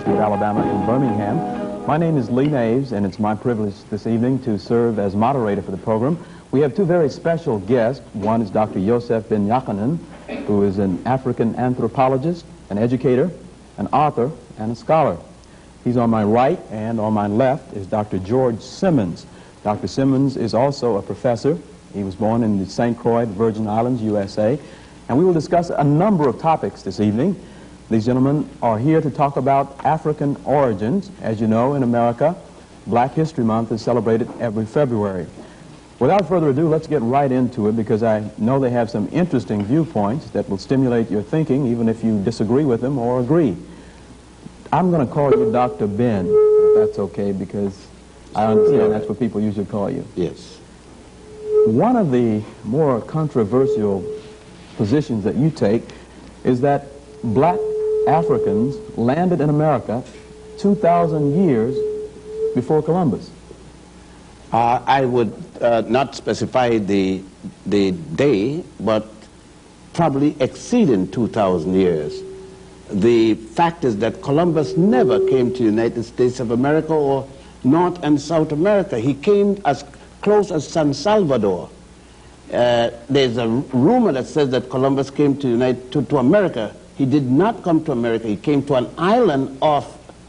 University of Alabama in Birmingham. My name is Lee Naves, and it's my privilege this evening to serve as moderator for the program. We have two very special guests. One is Dr. Yosef Ben-Jochannan, who is an African anthropologist, an educator, an author, and a scholar. He's on my right, and on my left is Dr. George Simmonds. Dr. Simmonds is also a professor. He was born in the St. Croix, Virgin Islands, USA. And we will discuss a number of topics this evening. These gentlemen are here to talk about African origins. As you know, in America, Black History Month is celebrated every February. Without further ado, let's get right into it, because I know they have some interesting viewpoints that will stimulate your thinking, even if you disagree with them or agree. I'm going to call you Dr. Ben, if that's okay, because I understand that's what people usually call you. Yes. One of the more controversial positions that you take is that black Africans landed in America 2,000 years before Columbus. I would not specify the day, but probably exceeding 2,000 years. The fact is that Columbus never came to the United States of America or North and South America. He came as close as San Salvador. There's a rumor that says that Columbus came to America. He did not come to America. He came to an island of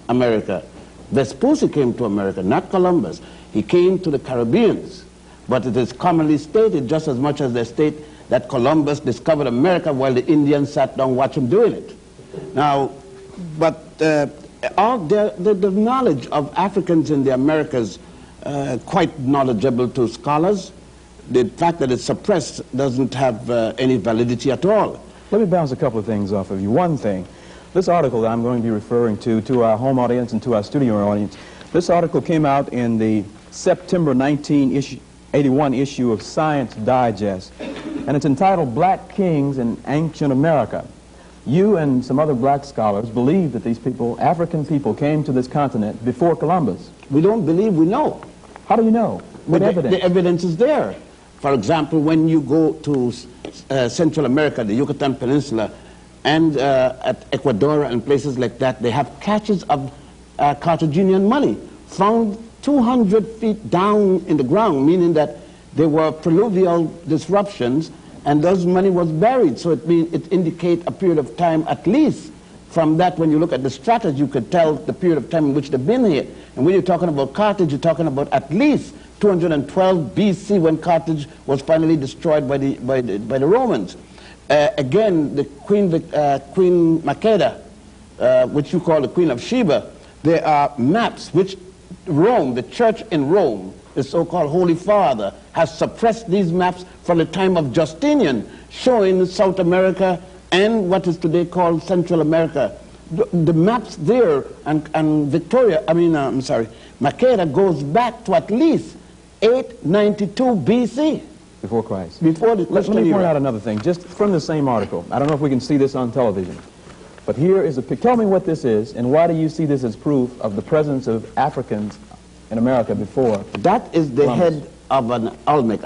America. Vespucci came to America, not Columbus. He came to the Caribbeans. But it is commonly stated, just as much as they state, that Columbus discovered America while the Indians sat down watching him doing it. Now, but the knowledge of Africans in the Americas quite knowledgeable to scholars. The fact that it's suppressed doesn't have any validity at all. Let me bounce a couple of things off of you. One thing, this article that I'm going to be referring to our home audience and to our studio audience, this article came out in the September 1981 issue of Science Digest, and it's entitled Black Kings in Ancient America. You and some other black scholars believe that these people, African people, came to this continent before Columbus. We don't believe, we know. How do you know? What evidence? The evidence is there. For example, when you go to Central America, the Yucatan Peninsula, and at Ecuador and places like that, they have caches of Carthaginian money found 200 feet down in the ground, meaning that there were pluvial disruptions, and those money was buried. So it indicates a period of time, at least from that, when you look at the stratas, you could tell the period of time in which they've been here. And when you're talking about Carthage, you're talking about at least 212 BC, when Carthage was finally destroyed by the Romans. Again, the Queen Makeda, which you call the Queen of Sheba, there are maps which Rome, the church in Rome, the so-called Holy Father, has suppressed these maps from the time of Justinian, showing South America and what is today called Central America. The maps there, and Makeda goes back to at least 892 BC. Before Christ. Before the Let me point out another thing, just from the same article. I don't know if we can see this on television, but here is a picture. Tell me what this is, and why do you see this as proof of the presence of Africans in America before? That is the Columbus. head of an Olmec.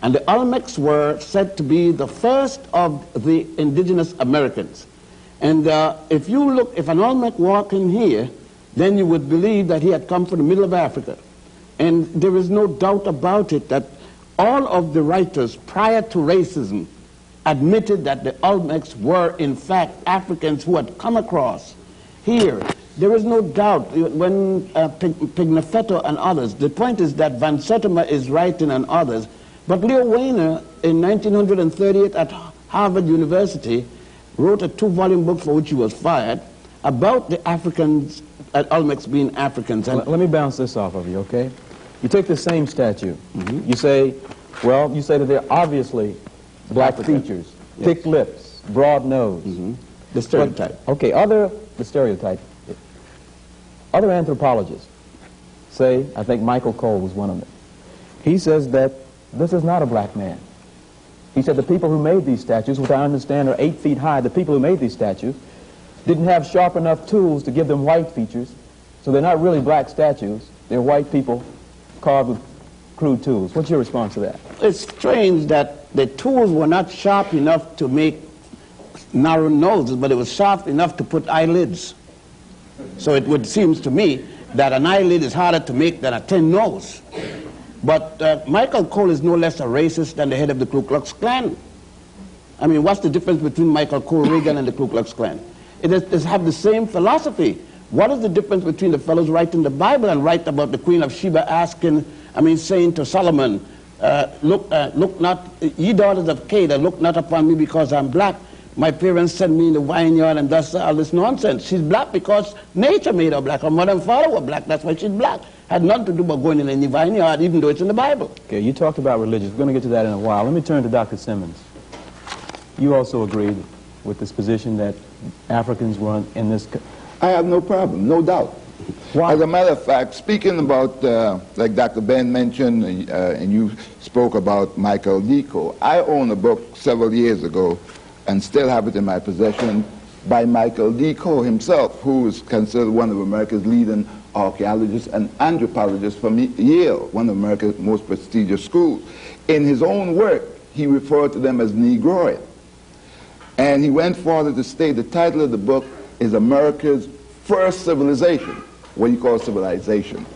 And the Olmecs were said to be the first of the indigenous Americans. And if an Olmec walked in here, then you would believe that he had come from the middle of Africa. And there is no doubt about it that all of the writers prior to racism admitted that the Olmecs were in fact Africans who had come across here. There is no doubt when Pigafetta and others, the point is that Van Sertima is writing and others, but Leo Weiner in 1938 at Harvard University wrote a 2-volume book for which he was fired about the Africans, Olmecs being Africans. And let me bounce this off of you, okay? You take the same statue. You say, well, you say that they're obviously black features, thick lips, broad nose. The stereotype. But, okay, the stereotype. Other anthropologists say, I think Michael Cole was one of them, he says that this is not a black man. He said the people who made these statues, which I understand are 8 feet high, the people who made these statues didn't have sharp enough tools to give them white features, so they're not really black statues, they're white people carved with crude tools. What's your response to that? It's strange that the tools were not sharp enough to make narrow noses, but it was sharp enough to put eyelids. So it would seem to me that an eyelid is harder to make than a tin nose. But Michael Cole is no less a racist than the head of the Ku Klux Klan. I mean, what's the difference between Michael Cole Reagan and the Ku Klux Klan? It have the same philosophy. What is the difference between the fellows writing the Bible and write about the Queen of Sheba saying to Solomon, look not, ye daughters of Canaan, look not upon me because I'm black. My parents sent me in the vineyard and that's all this nonsense. She's black because nature made her black. Her mother and father were black, that's why she's black. Had nothing to do with going in any vineyard, even though it's in the Bible. Okay, you talked about religion. We're going to get to that in a while. Let me turn to Dr. Simmonds. You also agreed with this position that Africans were in this... I have no problem, no doubt. Why? As a matter of fact, speaking about, like Dr. Ben mentioned, and you spoke about Michael Deco, I own a book several years ago, and still have it in my possession, by Michael Deco himself, who is considered one of America's leading archaeologists and anthropologists from Yale, one of America's most prestigious schools. In his own work, he referred to them as Negroid. And he went further to state the title of the book is America's First Civilization, what you call civilization.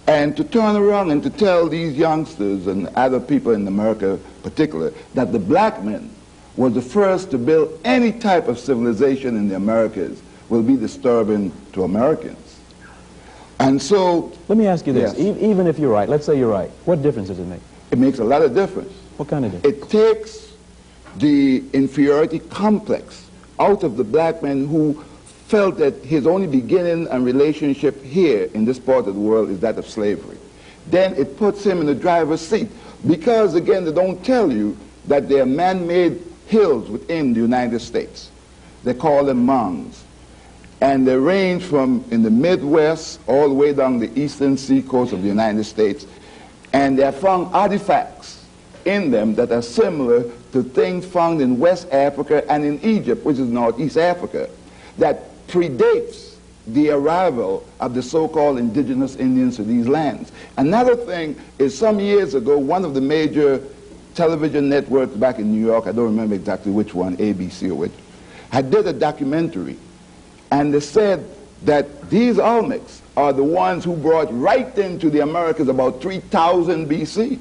And to turn around and to tell these youngsters and other people in America in particular that the black men was the first to build any type of civilization in the Americas will be disturbing to Americans. And so... Let me ask you this. Yes. Even if you're right, let's say you're right, what difference does it make? It makes a lot of difference. What kind of difference? It takes the inferiority complex out of the black man who felt that his only beginning and relationship here in this part of the world is that of slavery. Then it puts him in the driver's seat because, again, they don't tell you that there are man-made hills within the United States. They call them mounds. And they range from in the Midwest all the way down the eastern seacoast of the United States. And they have found artifacts in them that are similar to things found in West Africa and in Egypt, which is Northeast Africa, that predates the arrival of the so-called indigenous Indians to these lands. Another thing is some years ago, one of the major television networks back in New York, I don't remember exactly which one, ABC or which, had did a documentary, and they said that these Olmecs are the ones who brought right into the Americas about 3000 BC.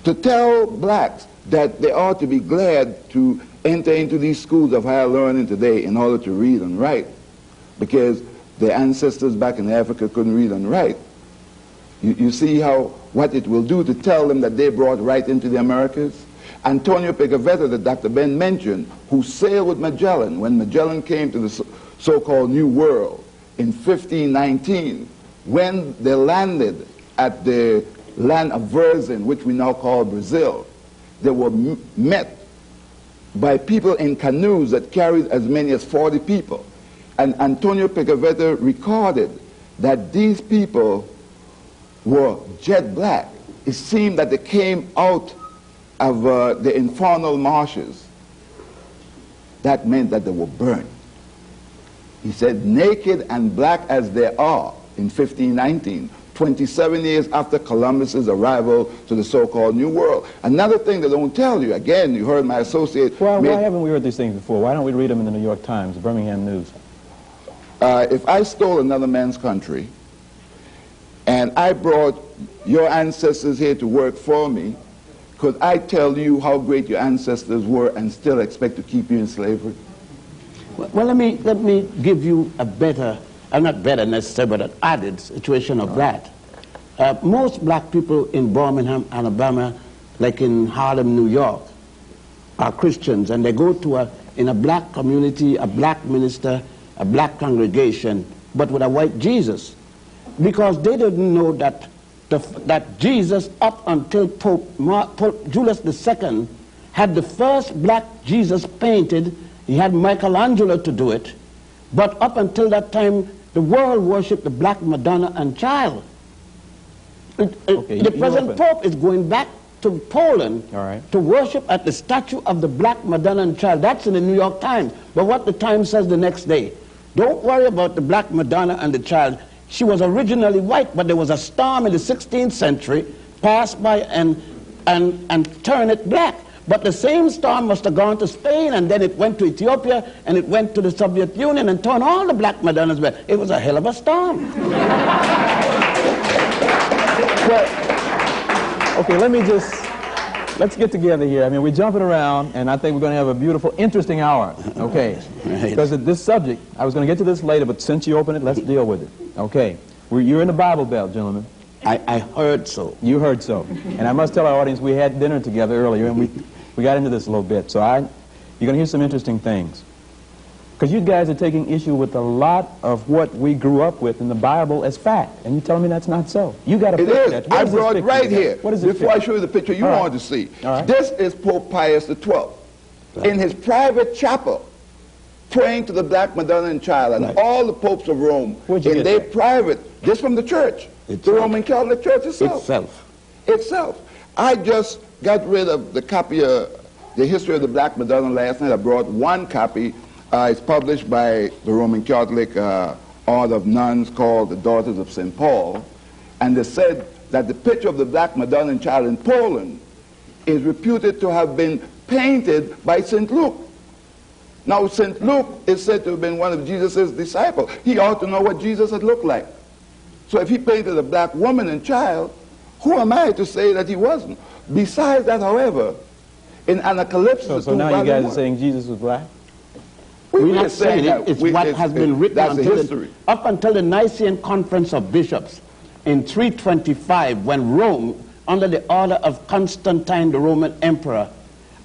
To tell blacks that they ought to be glad to enter into these schools of higher learning today in order to read and write, because their ancestors back in Africa couldn't read and write. You see what it will do to tell them that they brought right into the Americas? Antonio Pigafetta, that Dr. Ben mentioned, who sailed with Magellan when Magellan came to the so-called New World in 1519, when they landed at the land of Verzin, which we now call Brazil, they were met by people in canoes that carried as many as 40 people. And Antonio Pigafetta recorded that these people were jet black. It seemed that they came out of the infernal marshes. That meant that they were burned. He said, naked and black as they are in 1519, 27 years after Columbus's arrival to the so-called New World. Another thing they don't tell you, again, you heard my associate... Well, why haven't we heard these things before? Why don't we read them in the New York Times, the Birmingham News? If I stole another man's country, and I brought your ancestors here to work for me, could I tell you how great your ancestors were and still expect to keep you in slavery? Well, let me give you a better, not better necessarily, but an added situation of that. Most black people in Birmingham, Alabama, like in Harlem, New York, are Christians, and they go to in a black community, a black minister, a black congregation, but with a white Jesus, because they didn't know that that Jesus, up until Pope Julius II, had the first black Jesus painted. He had Michelangelo to do it, but up until that time, the world worshipped the black Madonna and Child. The present Pope is going back to Poland to worship at the statue of the black Madonna and Child. That's in the New York Times. But what the Times says the next day, don't worry about the black Madonna and the Child. She was originally white, but there was a storm in the 16th century, passed by and turned it black. But the same storm must have gone to Spain, and then it went to Ethiopia, and it went to the Soviet Union, and turned all the black Madonnas red. It was a hell of a storm. Well, okay, let's get together here. I mean, we're jumping around, and I think we're going to have a beautiful, interesting hour, okay? Because this subject, I was going to get to this later, but since you opened it, let's deal with it. Okay, you're in the Bible Belt, gentlemen. I heard so. You heard so. And I must tell our audience we had dinner together earlier, and we got into this a little bit. So you're going to hear some interesting things. Because you guys are taking issue with a lot of what we grew up with in the Bible as fact. And you tell me that's not so. You got to picture that. I brought it right here. What is it? Before I show you the picture you wanted to see. This is Pope Pius XII. In his private chapel, praying to the Black Madonna and Child, and all the popes of Rome, in their private, just from the church, the Roman Catholic Church itself. I just got rid of the copy of the history of the Black Madonna last night. I brought one copy. It's published by the Roman Catholic order of nuns called the Daughters of St. Paul. And they said that the picture of the Black Madonna and Child in Poland is reputed to have been painted by St. Luke. Now, St. Luke is said to have been one of Jesus' disciples. He ought to know what Jesus had looked like. So if he painted a black woman and child, who am I to say that he wasn't? Besides that, however, in Anacalypsis... So now you guys are saying Jesus was black? We're not saying it. It's what has been written up until the Nicene Conference of Bishops in 325, when Rome, under the order of Constantine, the Roman emperor,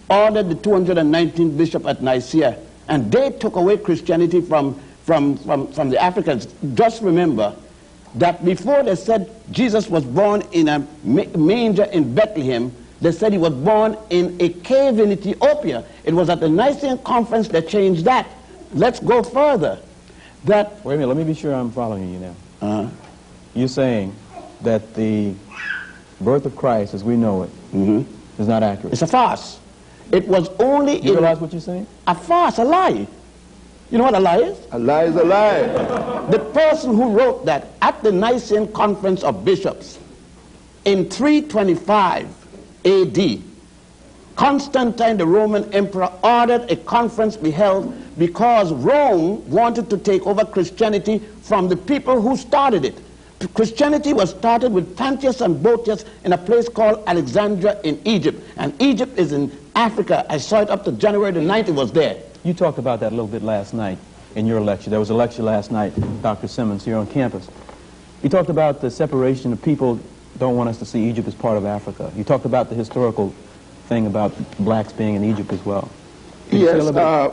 ordered the 219 bishop at Nicaea, and they took away Christianity from the Africans. Just remember that before they said Jesus was born in a manger in Bethlehem, they said he was born in a cave in Ethiopia. It was at the Nicene Conference they changed that. Let's go further. Wait a minute, let me be sure I'm following you now. You're saying that the birth of Christ as we know it is not accurate. It's a farce. It was only... You realize what you're saying? A farce, a lie. You know what a lie is? A lie is a lie. The person who wrote that at the Nicene Conference of Bishops in 325 AD, Constantine, the Roman emperor, ordered a conference be held because Rome wanted to take over Christianity from the people who started it. Christianity was started with Pontius and Boetius in a place called Alexandria in Egypt. And Egypt is in Africa. I saw it up to January the 9th, it was there. You talked about that a little bit last night in your lecture. There was a lecture last night, Dr. Simmonds, here on campus. You talked about the separation of people don't want us to see Egypt as part of Africa. You talked about the historical thing about blacks being in Egypt as well. Yes,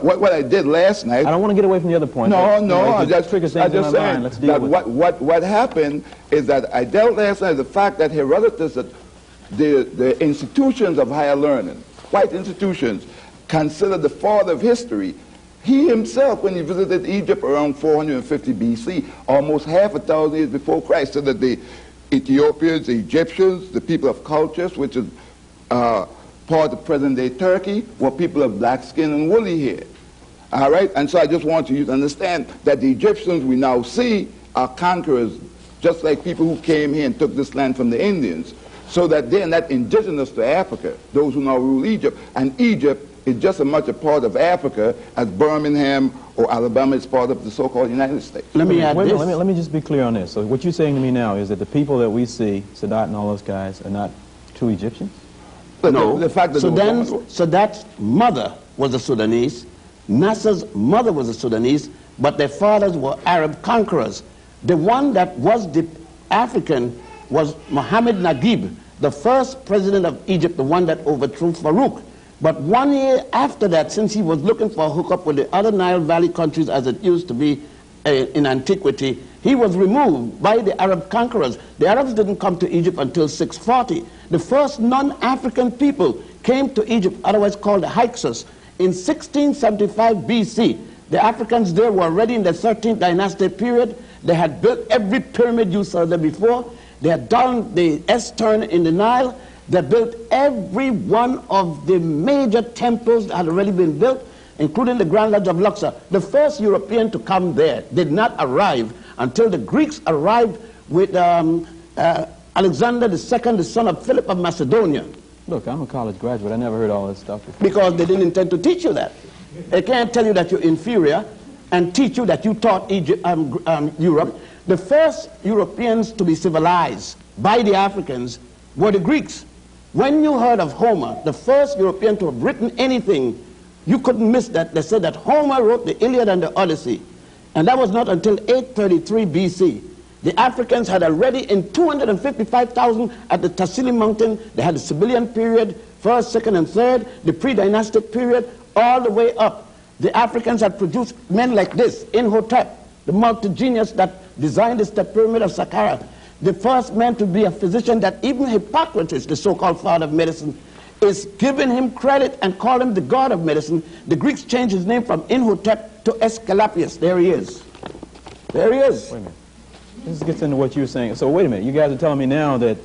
what I did last night... I don't want to get away from the other point. No, I just saying that what happened is that I dealt last night with the fact that Herodotus, that the institutions of higher learning, white institutions, considered the father of history. He himself, when he visited Egypt around 450 BC, almost half a thousand years before Christ, said that the Ethiopians, the Egyptians, the people of cultures, which is part of present-day Turkey, were people of black skin and woolly hair. All right? And so I just want you to understand that the Egyptians we now see are conquerors, just like people who came here and took this land from the Indians, so that they're not indigenous to Africa, those who now rule Egypt. And Egypt is just as much a part of Africa as Birmingham or Alabama is part of the so-called United States. Let me just be clear on this. So what you're saying to me now is that the people that we see, Sadat and all those guys, are not true Egyptians? But no. The fact that Sadat's mother was a Sudanese, Nasser's mother was a Sudanese, but their fathers were Arab conquerors. The one that was the African was Mohammed Naguib, the first president of Egypt, the one that overthrew Farouk. But 1 year after that, since he was looking for a hookup with the other Nile Valley countries as it used to be in antiquity, he was removed by the Arab conquerors. The Arabs didn't come to Egypt until 640. The first non-African people came to Egypt, otherwise called the Hyksos, in 1675 BC. The Africans there were already in the 13th dynasty period. They had built every pyramid you saw there before. They had done the S-turn in the Nile. They built every one of the major temples that had already been built, including the Grand Lodge of Luxor. The first European to come there did not arrive until the Greeks arrived with Alexander II, the son of Philip of Macedonia. Look, I'm a college graduate. I never heard all this stuff before. Because they didn't intend to teach you that. They can't tell you that you're inferior and teach you that you taught Europe. The first Europeans to be civilized by the Africans were the Greeks. When you heard of Homer, the first European to have written anything, you couldn't miss that. They said that Homer wrote the Iliad and the Odyssey. And that was not until 833 BC. The Africans had already, in 255,000 at the Tassili Mountain, they had the Sibyllian period, first, second, and third, the pre-dynastic period, all the way up. The Africans had produced men like this, Imhotep, the multi-genius that designed the step pyramid of Saqqara, the first man to be a physician that even Hippocrates, the so-called father of medicine, is giving him credit and call him the god of medicine. The Greeks changed his name from Imhotep to Aesculapius. There he is. There he is. Wait a minute. This gets into what you were saying. So wait a minute. You guys are telling me now that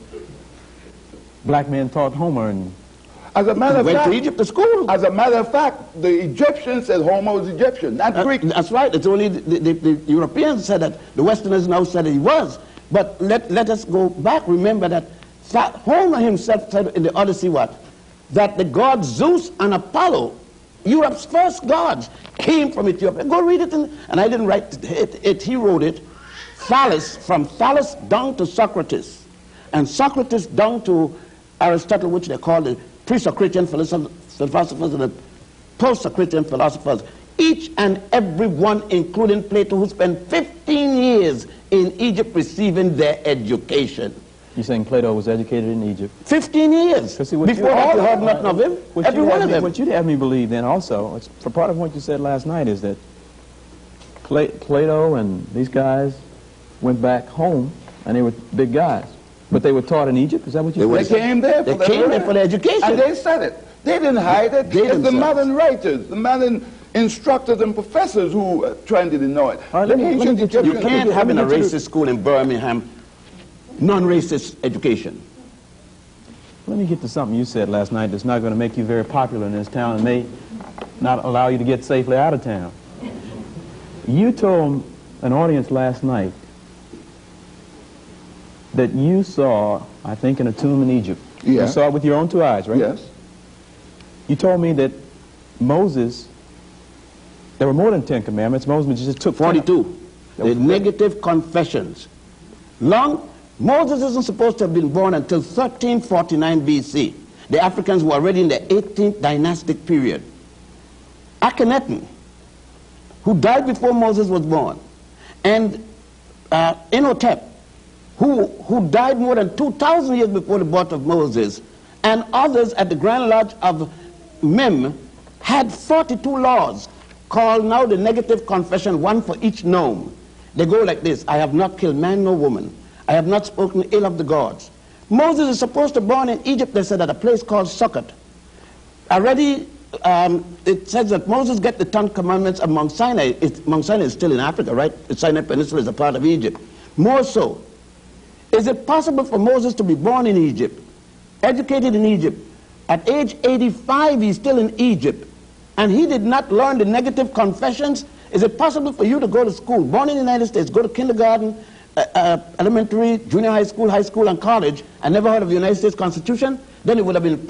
black men taught Homer and... As a matter of went fact, to Egypt to school. As a matter of fact, the Egyptians said Homer was Egyptian, not Greek. That's right. It's only the Europeans said that. The Westerners now said that he was. But let us go back. Remember that Homer himself said in the Odyssey what? That the gods Zeus and Apollo, Europe's first gods, came from Ethiopia. Go read it. And I didn't write it. He wrote it. Thales, from Thales down to Socrates. And Socrates down to Aristotle, which they call the pre-Socratian philosophers and the post-Socratian philosophers. Each and every one, including Plato, who spent 15 years in Egypt receiving their education. You're saying Plato was educated in Egypt? 15 years. See, before that, you heard nothing of him. Every one of them. What you'd have me believe then also, for part of what you said last night, is that Plato and these guys went back home, and they were big guys. But they were taught in Egypt? Is that what you said? They came there for the education. And they said it. They didn't hide it. It's the modern writers, the modern instructors and professors who trying to deny it. Right, you can't have in a racist school in Birmingham non-racist education. Let me get to something you said last night that's not going to make you very popular in this town and may not allow you to get safely out of town. You told an audience last night that you saw, I think, in a tomb in Egypt. Yeah. You saw it with your own two eyes, right? Yes. You told me that Moses, there were more than 10 commandments. Moses just took 42. The negative confessions. Moses isn't supposed to have been born until 1349 BC. The Africans were already in the 18th dynastic period. Akhenaten, who died before Moses was born, and Imhotep, who died more than 2,000 years before the birth of Moses, and others at the Grand Lodge of Mem had 42 laws called now the negative confession, one for each nome. They go like this: I have not killed man nor woman. I have not spoken ill of the gods. Moses is supposed to be born in Egypt, they said, at a place called Sukkot. Already, it says that Moses get the 10 commandments of Mount Sinai. Mount Sinai is still in Africa, right? The Sinai Peninsula is a part of Egypt. More so, is it possible for Moses to be born in Egypt, educated in Egypt? At age 85, he's still in Egypt, and he did not learn the negative confessions. Is it possible for you to go to school, born in the United States, go to kindergarten, elementary, junior high school, and college, and never heard of the United States Constitution? Then it would have been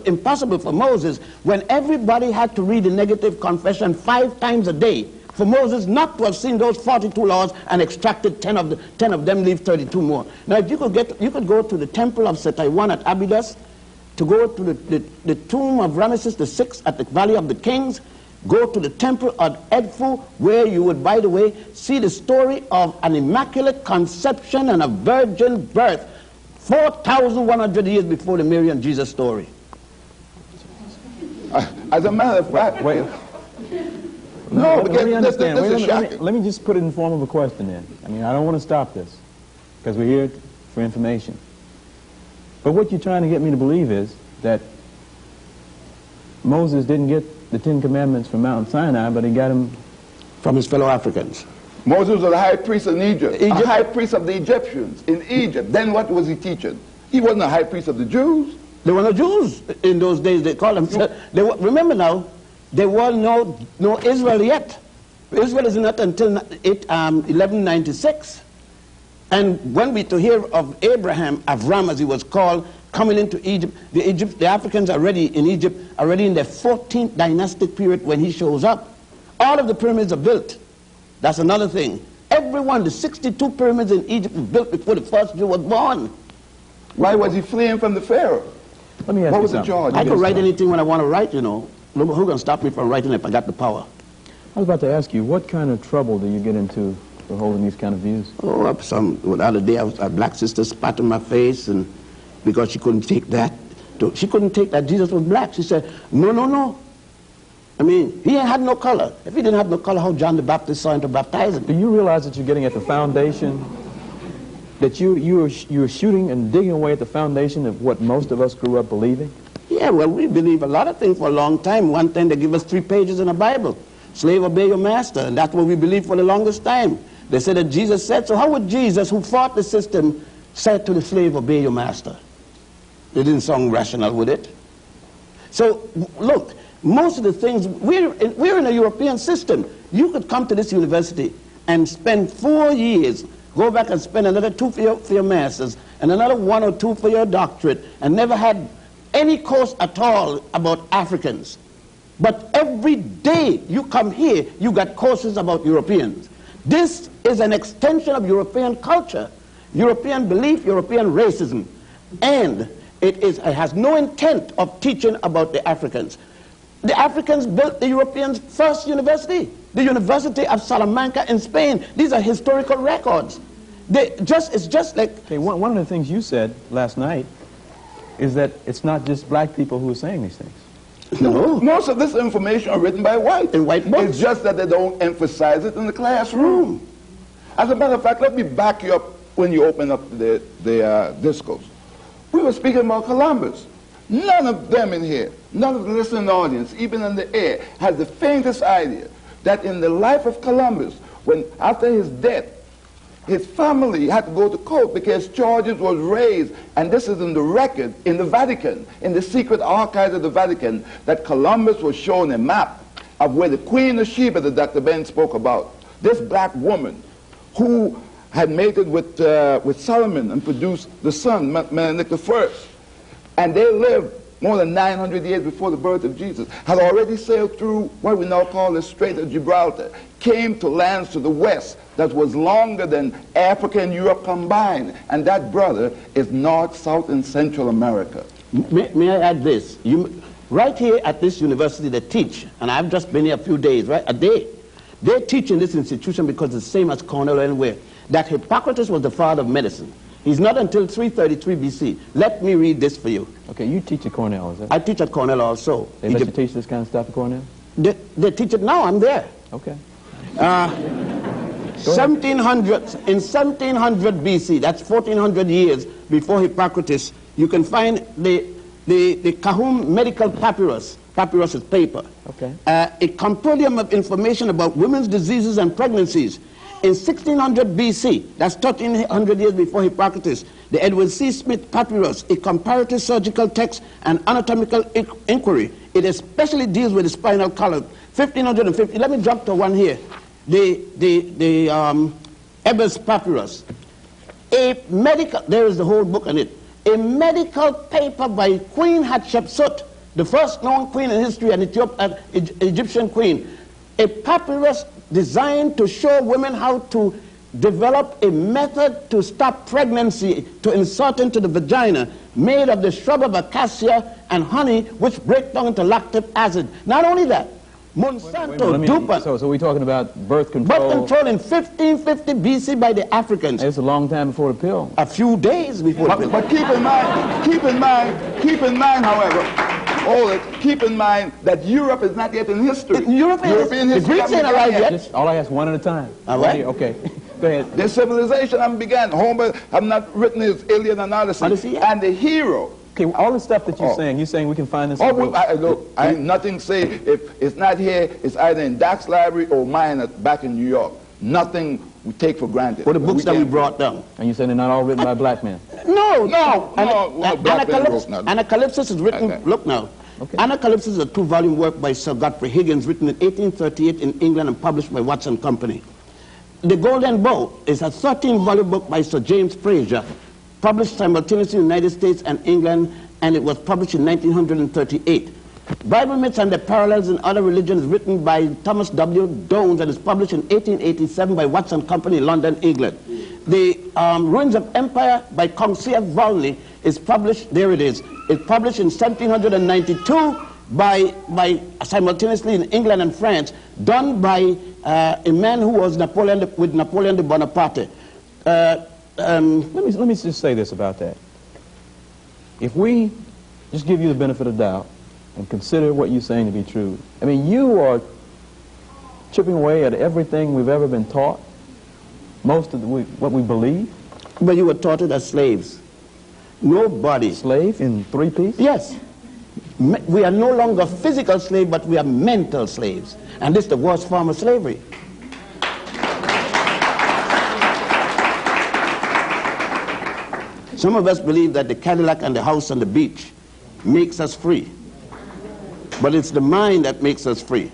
impossible for Moses, when everybody had to read the negative confession 5 times a day, for Moses not to have seen those 42 laws and extracted 10 of them, leave 32 more. Now, if you could go to the temple of Setaiwan at Abydos, to go to the tomb of Ramesses VI at the Valley of the Kings, go to the temple of Edfu, where you would, by the way, see the story of an immaculate conception and a virgin birth 4,100 years before the Mary and Jesus story. As a matter of fact, wait. No, let me understand. This is shocking. Let me just put it in form of a question then. I mean, I don't want to stop this, because we're here for information. But what you're trying to get me to believe is that Moses didn't get the 10 commandments from Mount Sinai, but he got them from his fellow Africans. Moses was the high priest in Egypt, a high priest of the Egyptians in Egypt. Then what was he teaching? He wasn't a high priest of the Jews. There were no Jews in those days. They called them. Remember now, there was no Israel yet. Israel is not until 1196. And when we to hear of Abraham, Avram as he was called, coming into Egypt. The Africans already in Egypt, already in their 14th dynastic period when he shows up. All of the pyramids are built. That's another thing. Every one, the 62 pyramids in Egypt were built before the first Jew was born. Why was he fleeing from the Pharaoh? Let me ask What you was the something. charge? I could write anything when I want to write, you know. Who's going to stop me from writing if I got the power? I was about to ask you, what kind of trouble do you get into for holding these kind of views? Oh, the other day a black sister spat in my face, and because she couldn't take that. She couldn't take that Jesus was black. She said, no, no, no. I mean, he had no color. If he didn't have no color, how John the Baptist saw him to baptize him? Do you realize that you're getting at the foundation, that you're shooting and digging away at the foundation of what most of us grew up believing? Yeah, well, we believe a lot of things for a long time. One thing, they give us 3 pages in the Bible. Slave, obey your master. And that's what we believed for the longest time. They said that Jesus said, so how would Jesus, who fought the system, say to the slave, obey your master? It didn't sound rational, would it? So, look, most of the things, we're in a European system. You could come to this university and spend 4 years, go back and spend another 2 for your master's, and another 1 or 2 for your doctorate, and never had any course at all about Africans. But every day you come here, you got courses about Europeans. This is an extension of European culture, European belief, European racism. And it has no intent of teaching about the Africans. The Africans built the Europeans' first university, the University of Salamanca in Spain. These are historical records. It's just like... Okay, one of the things you said last night is that it's not just black people who are saying these things. No. Most of this information are written by whites. In white books. It's just that they don't emphasize it in the classroom. As a matter of fact, let me back you up when you open up the discourse. We were speaking about Columbus. None of them in here, none of the listening audience, even in the air, has the faintest idea that in the life of Columbus, when after his death, his family had to go to court because charges was raised, and this is in the record in the Vatican, in the secret archives of the Vatican, that Columbus was shown a map of where the Queen of Sheba that Dr. Ben spoke about, this black woman who had mated with Solomon and produced the son, Menelik I, and they lived more than 900 years before the birth of Jesus, had already sailed through what we now call the Strait of Gibraltar, came to lands to the west that was longer than Africa and Europe combined. And that, brother, is North, South, and Central America. May I add this? Right here at this university, they teach, and I've just been here a few days, right? A day. They teach in this institution because it's the same as Cornell or anywhere, that Hippocrates was the father of medicine. He's not until 333 BC. Let me read this for you. Okay, you teach at Cornell, is that? I teach at Cornell also. They let you teach this kind of stuff at Cornell? They teach it now. I'm there. Okay. 1700, in 1700 BC, that's 1400 years before Hippocrates, you can find the Kahum medical papyrus. Papyrus is paper. Okay. A compendium of information about women's diseases and pregnancies. In 1600 BC, that's 1300 years before Hippocrates, the Edward C. Smith Papyrus, a comparative surgical text and anatomical inquiry. It especially deals with the spinal column. 1550, let me jump to one here. The Ebers Papyrus. There is the whole book on it. A medical paper by Queen Hatshepsut, the first known queen in history, an Egyptian queen. A papyrus designed to show women how to develop a method to stop pregnancy, to insert into the vagina, made of the shrub of acacia and honey, which break down into lactic acid. Not only that, Monsanto, DuPont. So we're talking about birth control. Birth control in 1550 BC by the Africans. It's a long time before the pill. A few days before the pill. But keep in mind, however, keep in mind that Europe is not yet in history. European history. The Greeks ain't arrived yet. Just, all I ask, one at a time. All right. Okay. Go ahead. The civilization began. Homer have not written his Iliad and Odyssey. And the hero. Okay, all the stuff that you're saying we can find this. I ain't nothing say if it's not here, it's either in Doc's library or mine back in New York. Nothing we take for granted. What the books that we brought down. And you saying they're not all written by black men? No. Anacalypsis is written, look now. Okay. Anacalypsis is a 2-volume work by Sir Godfrey Higgins, written in 1838 in England and published by Watson Company. The Golden Bow is a 13-volume book by Sir James Fraser, published simultaneously in the United States and England, and it was published in 1938. Bible Myths and the Parallels in Other Religions, written by Thomas W. Dones, and is published in 1887 by Watson Company, London, England. The Ruins of Empire by Concierge Volney is published, there it is. It's published in 1792 by simultaneously in England and France, done by a man who was with Napoleon Bonaparte. Let me just say this about that. If we just give you the benefit of doubt and consider what you're saying to be true, I mean, you are chipping away at everything we've ever been taught, most of what we believe. But you were taught it as slaves. Nobody. Slave in 3 pieces? Yes. We are no longer physical slaves, but we are mental slaves. And this is the worst form of slavery. Some of us believe that the Cadillac and the house on the beach makes us free. But it's the mind that makes us free.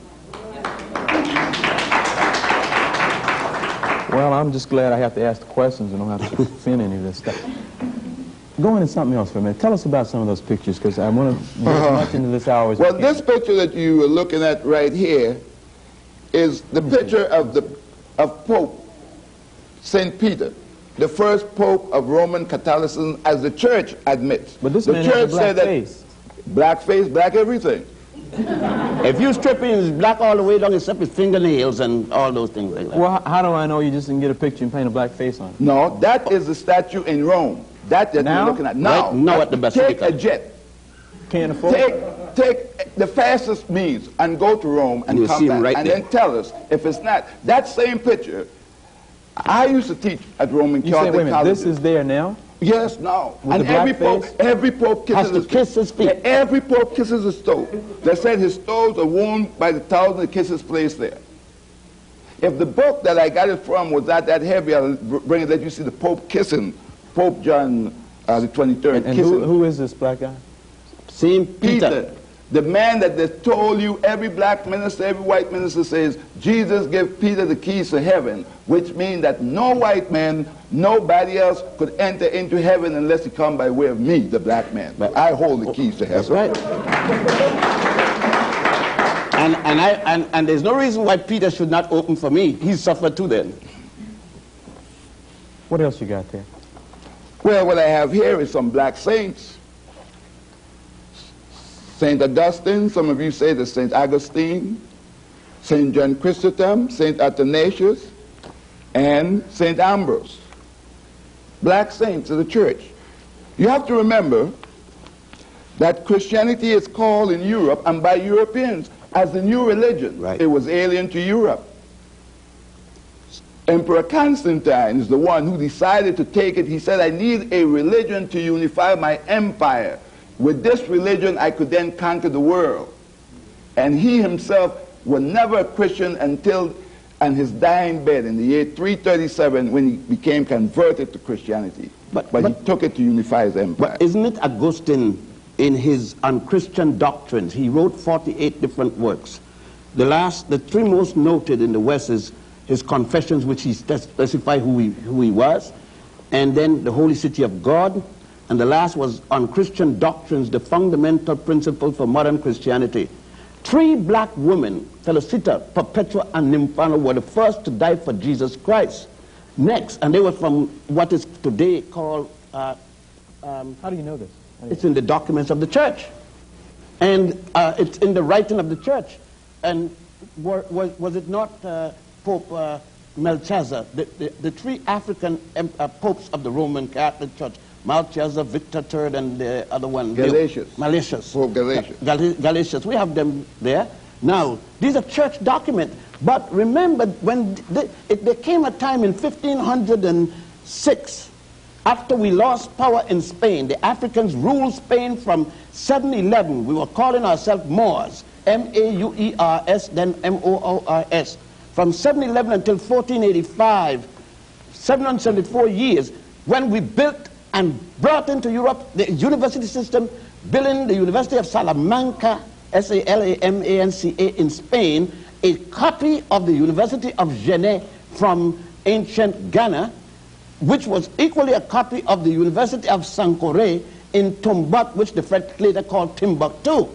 Well, I'm just glad I have to ask the questions and don't have to defend any of this stuff. Go into something else for a minute. Tell us about some of those pictures, because I want to get as much into this hour as Well, we can. this picture that you are looking at right here is the picture of Pope St. Peter, the first Pope of Roman Catholicism, as the church admits. But this the man church has a black said that face. Black face, black everything. If you strip him, it's black all the way down except his fingernails and all those things like that. Well, how do I know you just didn't get a picture and paint a black face on it? No, that is the statue in Rome. That you're looking at now. Right now at the Basilica. Take a jet. Can't afford it? Take the fastest means and go to Rome and You'll come see him back right and there. then tell us if it's not. That same picture, I used to teach at Roman You say, Catholic wait a minute, colleges. this is there now? Yes, now. With And the black every pope Has kisses to kiss his feet. Yeah, every pope kisses his toe. They said his toes are worn by the thousand kisses placed there. If the book that I got it from was not that heavy, I'll bring it, let you see the Pope kissing, Pope John the 23rd And kissing. who is this black guy? St. Peter. The man that they told you, every black minister, every white minister says, Jesus gave Peter the keys to heaven, which means that no white man, nobody else could enter into heaven unless he come by way of me, the black man. But I hold the keys to heaven. That's right. And there's no reason why Peter should not open for me. He suffered too then. What else you got there? Well, what I have here is some black saints. St. Augustine, some of you say that St. Augustine, St. John Chrysostom, St. Athanasius, and St. Ambrose. Black saints of the church. You have to remember that Christianity is called in Europe, and by Europeans, as the new religion. Right. It was alien to Europe. Emperor Constantine is the one who decided to take it. He said, I need a religion to unify my empire. With this religion, I could then conquer the world. And he himself was never a Christian until on his dying bed in the year 337 when he became converted to Christianity. But he took it to unify his empire. But isn't it Augustine, in his unchristian doctrines, he wrote 48 different works. The three most noted in the West is his Confessions, which he specified who he was, and then the Holy City of God, and the last was on Christian doctrines, the fundamental principle for modern Christianity. 3 black women, Felicita, Perpetua, and Nymphana, were the first to die for Jesus Christ. Next, and they were from what is today called... How do you know this? It's in the documents of the church. And it's in the writing of the church. And was it not Pope Melchizedek, the 3 African popes of the Roman Catholic Church, Melchizedek, Victor III, and the other one? Galatius. Pope Galatius. Galatius. We have them there. Now, these are church documents. But remember, when there came a time in 1506, after we lost power in Spain, the Africans ruled Spain from 711. We were calling ourselves Moors, M-A-U-E-R-S, then M-O-O-R-S. From 711 until 1485, 774 years, when we built and brought into Europe the university system, building the University of Salamanca, S-A-L-A-M-A-N-C-A, in Spain, a copy of the University of Genève from ancient Ghana, which was equally a copy of the University of Sankore in Tombouctou, which the French later called Timbuktu.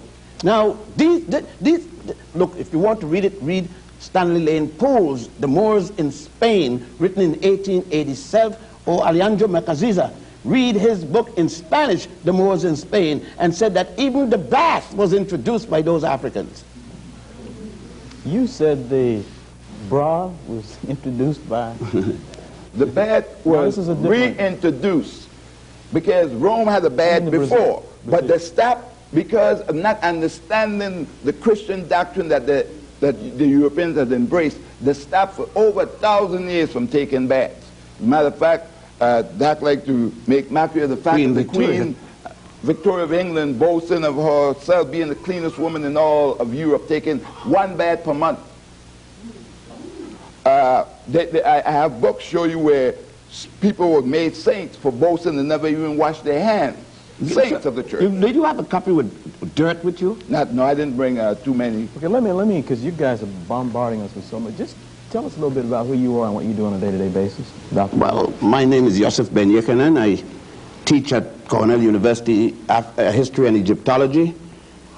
Now, look, if you want to read it, read Stanley Lane Poole's The Moors in Spain, written in 1887, or Alejandro Macaziza. Read his book in Spanish, The Moors in Spain, and said that even the bath was introduced by those Africans. You said the bra was introduced by... The bath was reintroduced because Rome had a bath before, but they stopped because of not understanding the Christian doctrine that the Europeans had embraced. They stopped for over 1,000 years from taking baths. As a matter of fact, Doc like to make mockery of the fact that the Queen Victoria of England boasting of herself being the cleanest woman in all of Europe, taking 1 bath per month. I have books show you where people were made saints for boasting and never even washed their hands. Saints of the church. Did you have a copy with dirt with you? No, I didn't bring too many. Okay, let me, because you guys are bombarding us with so much. Just tell us a little bit about who you are and what you do on a day-to-day basis, Doctor. Well, my name is Yosef Ben-Jochannan. I teach at Cornell University History and Egyptology.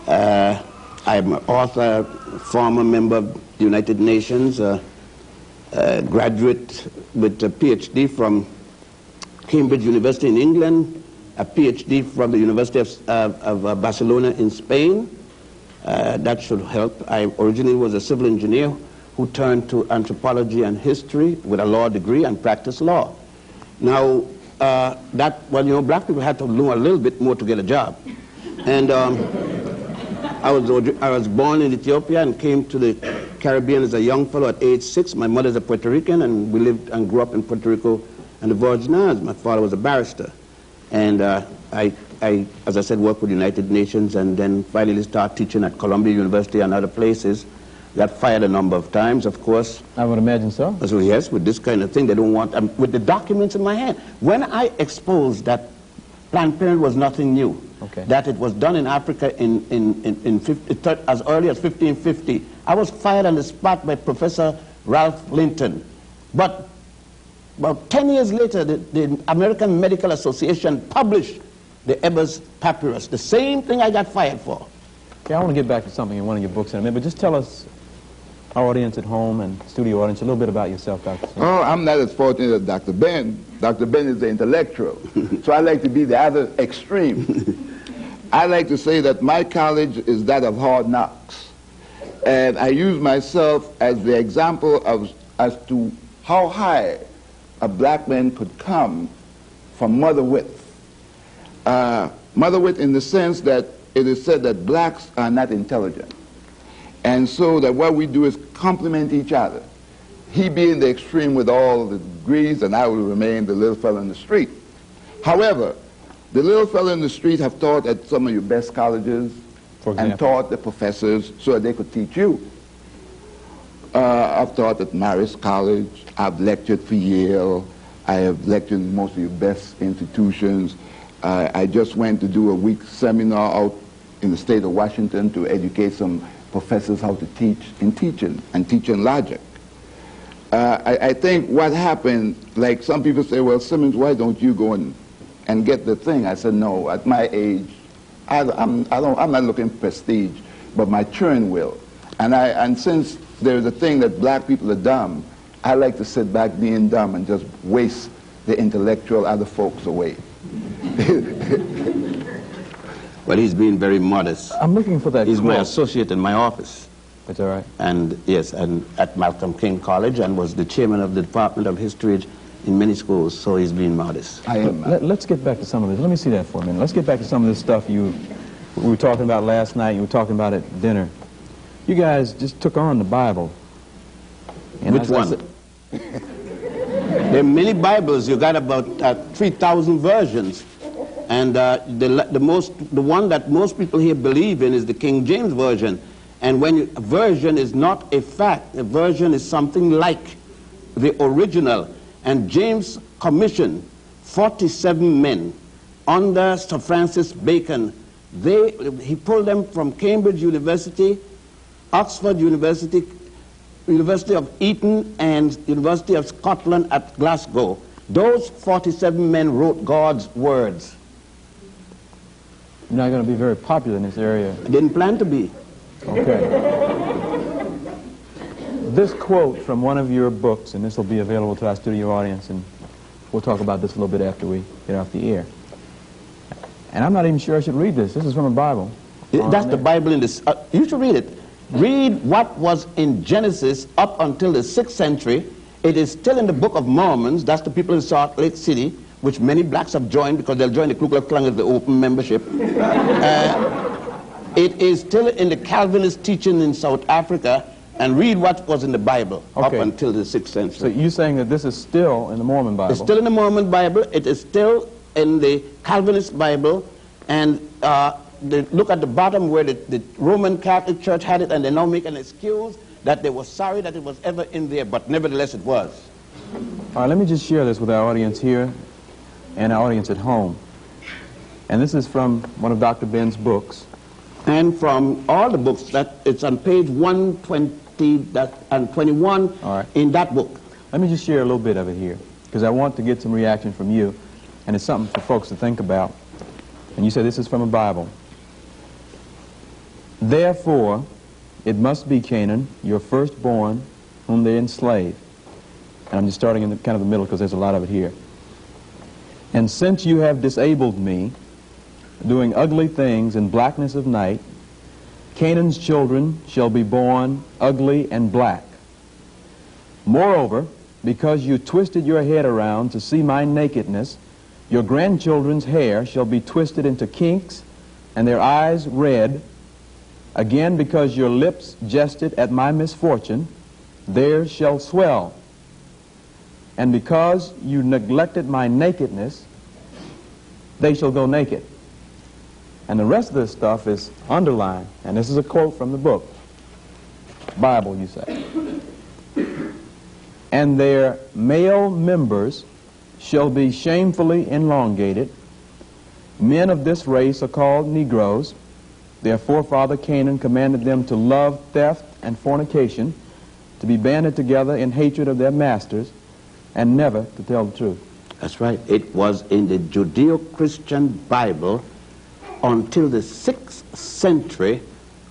I'm an author, former member of the United Nations, graduate with a PhD from Cambridge University in England, a PhD from the University of Barcelona in Spain. That should help. I originally was a civil engineer who turned to anthropology and history with a law degree and practiced law. Now, black people had to know a little bit more to get a job. And I was born in Ethiopia and came to the Caribbean as a young fellow at age 6. My mother's a Puerto Rican, and we lived and grew up in Puerto Rico and the Virgin Islands. My father was a barrister. And I, as I said, worked with the United Nations and then finally started teaching at Columbia University and other places. Got fired a number of times, of course. I would imagine so. So yes, with this kind of thing, they don't want, with the documents in my hand. When I exposed that Planned Parenthood was nothing new, that it was done in Africa as early as 1550, I was fired on the spot by Professor Ralph Linton. But about 10 years later, the American Medical Association published the Ebers Papyrus, the same thing I got fired for. Okay, I want to get back to something in one of your books in a minute, but just tell us, our audience at home and studio audience, a little bit about yourself, Dr. Simmonds. Oh, I'm not as fortunate as Dr. Ben. Dr. Ben is the intellectual, so I like to be the other extreme. I like to say that my college is that of hard knocks, and I use myself as the example as to how high a black man could come from mother wit. Mother wit in the sense that it is said that blacks are not intelligent. And so that what we do is complement each other. He being the extreme with all the degrees, and I will remain the little fellow in the street. However, the little fellow in the street have taught at some of your best colleges and taught the professors so that they could teach you. I've taught at Marist College. I've lectured for Yale. I have lectured in most of your best institutions. I just went to do a week seminar out in the state of Washington to educate some professors how to teach in teaching and teaching logic. I think what happened, like some people say, well, Simmonds, why don't you go and get the thing? I said, no, at my age, I'm not looking for prestige, but my churn will. And since there's a thing that black people are dumb, I like to sit back being dumb and just waste the intellectual other folks away. Well, he's being very modest. I'm looking for that He's quote. my associate in my office. That's all right. And yes, and at Malcolm King College, and was the chairman of the Department of History in many schools, so he's being modest. I am. Let's get back to some of this. Let me see that for a minute. Let's get back to some of this stuff we were talking about last night, you were talking about at dinner. You guys just took on the Bible. And which one? There are many Bibles. You got about 3,000 versions. And the one that most people here believe in is the King James Version. And when a version is not a fact, a version is something like the original. And James commissioned 47 men under Sir Francis Bacon. He pulled them from Cambridge University, Oxford University, University of Eton, and University of Scotland at Glasgow. Those 47 men wrote God's words. You're not going to be very popular in this area. I didn't plan to be. Okay. This quote from one of your books, and this will be available to our studio audience, and we'll talk about this a little bit after we get off the air. And I'm not even sure I should read this. This is from a Bible. That's the Bible in this. You should read it. Read what was in Genesis up until the 6th century. It is still in the Book of Mormons. That's the people in Salt Lake City, which many blacks have joined because they'll join the Ku Klux Klan as the open membership. It is still in the Calvinist teaching in South Africa. And read what was in the Bible up until the 6th century. So you're saying that this is still in the Mormon Bible? It's still in the Mormon Bible. It is still in the Calvinist Bible. And they look at the bottom where the Roman Catholic Church had it, and they now make an excuse that they were sorry that it was ever in there, but nevertheless it was. All right, let me just share this with our audience here and our audience at home. And this is from one of Dr. Ben's books. And from all the books, that it's on page 120 and 21 in that book. Let me just share a little bit of it here, because I want to get some reaction from you, and it's something for folks to think about. And you say this is from a Bible. Therefore, it must be Canaan, your firstborn, whom they enslave. And I'm just starting in the kind of the middle because there's a lot of it here. And since you have disabled me, doing ugly things in blackness of night, Canaan's children shall be born ugly and black. Moreover, because you twisted your head around to see my nakedness, your grandchildren's hair shall be twisted into kinks, and their eyes red. Again, because your lips jested at my misfortune, theirs shall swell. And because you neglected my nakedness, they shall go naked. And the rest of this stuff is underlined. And this is a quote from the book. Bible, you say. And their male members shall be shamefully elongated. Men of this race are called Negroes. Their forefather Canaan commanded them to love theft and fornication, to be banded together in hatred of their masters, and never to tell the truth. That's right. It was in the Judeo-Christian Bible until the 6th century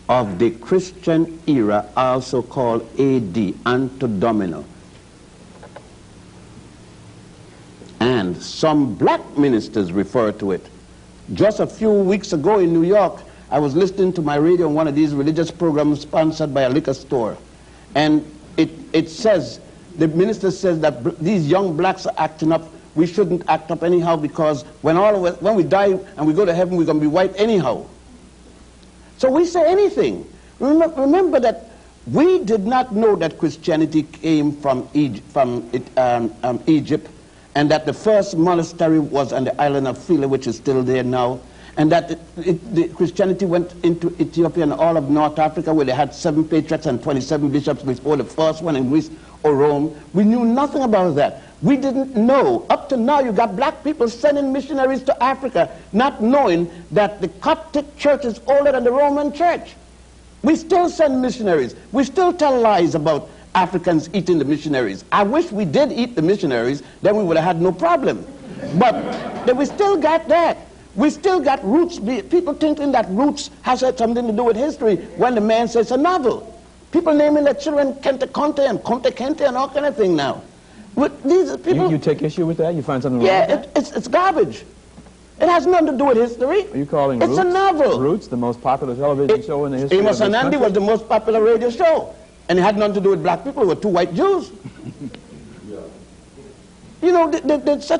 of the Christian era, also called AD, Anno Domini. And some black ministers refer to it. Just a few weeks ago in New York, I was listening to my radio on one of these religious programs sponsored by a liquor store. And it says, the minister says that these young blacks are acting up. We shouldn't act up anyhow because when we die and we go to heaven, we're going to be white anyhow. So we say anything. Remember that we did not know that Christianity came from Egypt, and that the first monastery was on the island of Philae, which is still there now, and that the Christianity went into Ethiopia and all of North Africa, where they had 7 patriarchs and 27 bishops before the first one in Greece or Rome. We knew nothing about that. We didn't know. Up to now, you got black people sending missionaries to Africa, not knowing that the Coptic church is older than the Roman church. We still send missionaries. We still tell lies about Africans eating the missionaries. I wish we did eat the missionaries, then we would have had no problem. But we still got that. We still got roots. People thinking that roots has something to do with history when the man says a novel. People naming their children Kente Conte and Conte Kente and all kind of thing now. With these people, you take issue with that? You find something wrong? Yeah, it's garbage. It has nothing to do with history. Are you calling It's Roots, a novel. Roots the most popular television show in the history Amos of this and Andy country? was the most popular radio show. And it had nothing to do with black people. It were 2 white Jews. You know, as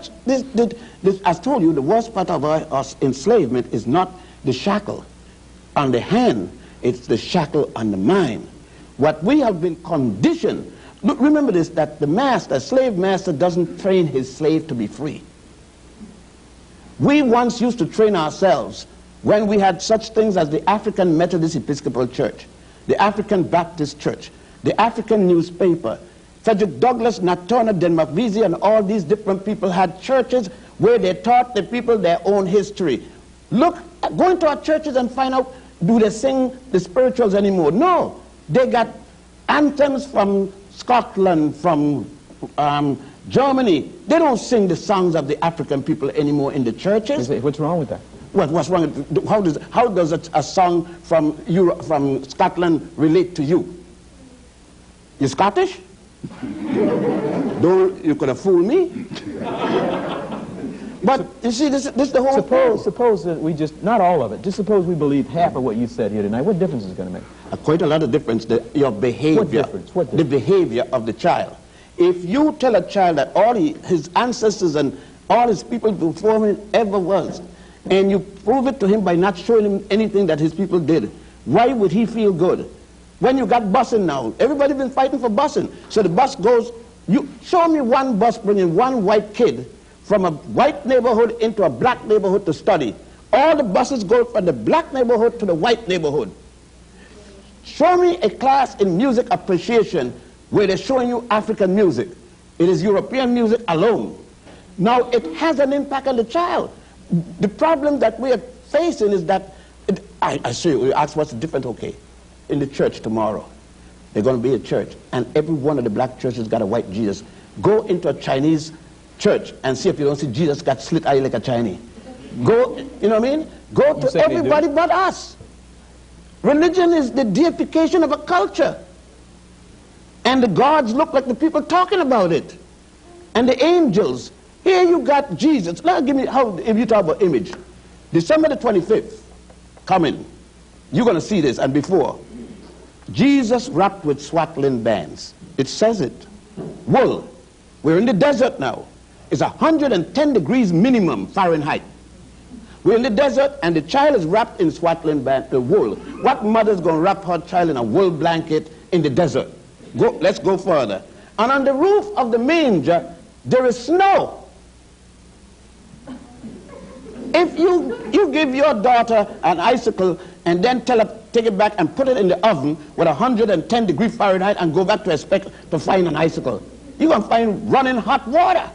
I told you, the worst part of our enslavement is not the shackle on the hand. It's the shackle on the mind. What we have been conditioned. Look, remember this, that the slave master doesn't train his slave to be free. We once used to train ourselves when we had such things as the African Methodist Episcopal Church, the African Baptist Church, the African newspaper. Frederick Douglass, Nat Turner, Denmark Vesey, and all these different people had churches where they taught the people their own history. Look, go into our churches and find out, do they sing the spirituals anymore? No. They got anthems from Scotland, from Germany, they don't sing the songs of the African people anymore in the churches. What's wrong with that? What's wrong? How does a song from Europe, from Scotland relate to you? You Scottish? You could have fooled me. But you see, this is the whole Suppose that we just, not all of it, just suppose we believe half of what you said here tonight. What difference is it going to make? Quite a lot of difference. Your behavior. What difference? What difference? The behavior of the child. If you tell a child that all his ancestors and all his people before him ever was, and you prove it to him by not showing him anything that his people did, why would he feel good? When you got busing now, everybody's been fighting for busing. So the bus goes, you show me one bus bringing one white kid from a white neighborhood into a black neighborhood to study. All the buses go from the black neighborhood to the white neighborhood. Show me a class in music appreciation where they're showing you African music. It is European music alone. Now it has an impact on the child. The problem that we are facing is that, I see you ask what's the difference, okay. In the church tomorrow, they're going to be a church, and every one of the black churches got a white Jesus. Go into a Chinese church and see if you don't see Jesus got slit eye like a Chinese. Go, you know what I mean? Go to everybody but us. Religion is the deification of a culture. And the gods look like the people talking about it. And the angels. Here you got Jesus. Now give me, if you talk about image. December the 25th, coming. You're going to see this, and before. Jesus wrapped with swaddling bands. It says it. Wool. We're in the desert now. It's 110 degrees minimum Fahrenheit. We're in the desert, and the child is wrapped in swaddling band, wool. What mother's going to wrap her child in a wool blanket in the desert? Let's go further. And on the roof of the manger, there is snow. If you give your daughter an icicle and then tell her, take it back and put it in the oven with 110 degrees Fahrenheit and go back to expect to find an icicle, you're going to find running hot water.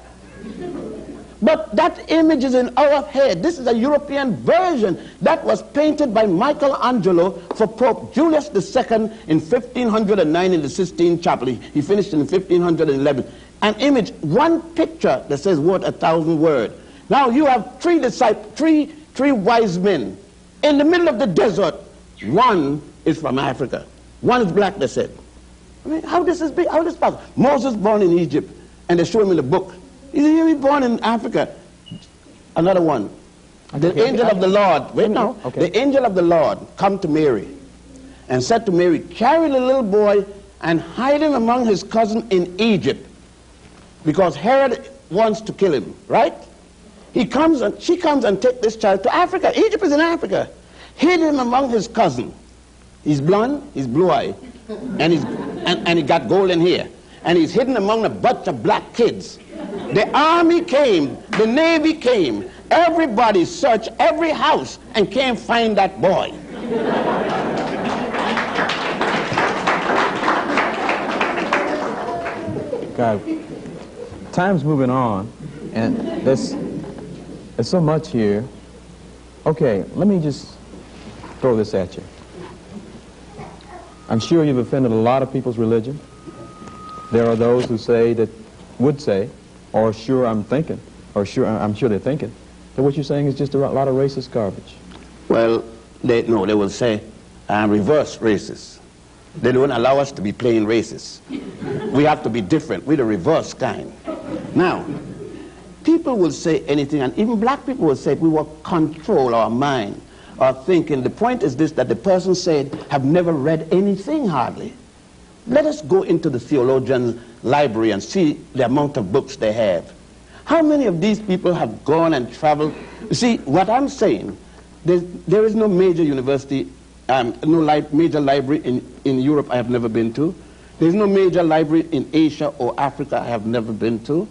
But that image is in our head. This is a European version that was painted by Michelangelo for Pope Julius II in 1509 in the Sistine Chapel. He finished in 1511. An image, one picture that says worth 1,000 words. Now you have three wise men in the middle of the desert. One is from Africa. One is black, they said. I mean, how this possible? Moses born in Egypt, and they show him in the book. He was born in Africa. Another one. The angel of the Lord, wait now. The angel of the Lord come to Mary and said to Mary, carry the little boy and hide him among his cousin in Egypt, because Herod wants to kill him, right? She comes and takes this child to Africa. Egypt is in Africa. Hid him among his cousin. He's blonde, he's blue-eyed, and he got golden hair. And he's hidden among a bunch of black kids. The army came, the navy came, everybody searched every house and can't find that boy. God, time's moving on, and there's so much here. Okay, let me just throw this at you. I'm sure you've offended a lot of people's religion. There are those who would say, or sure I'm thinking, or sure I'm sure they're thinking, that what you're saying is just a lot of racist garbage. Well, they will say reverse racist. They don't allow us to be plain racist. We have to be different. We're the reverse kind. Now, people will say anything, and even black people will say we will control our mind, our thinking. The point is this, that the person said have never read anything hardly. Let us go into the theologian's library and see the amount of books they have. How many of these people have gone and traveled? You see, what I'm saying, there is no major university, major library in Europe I have never been to. There's no major library in Asia or Africa I have never been to.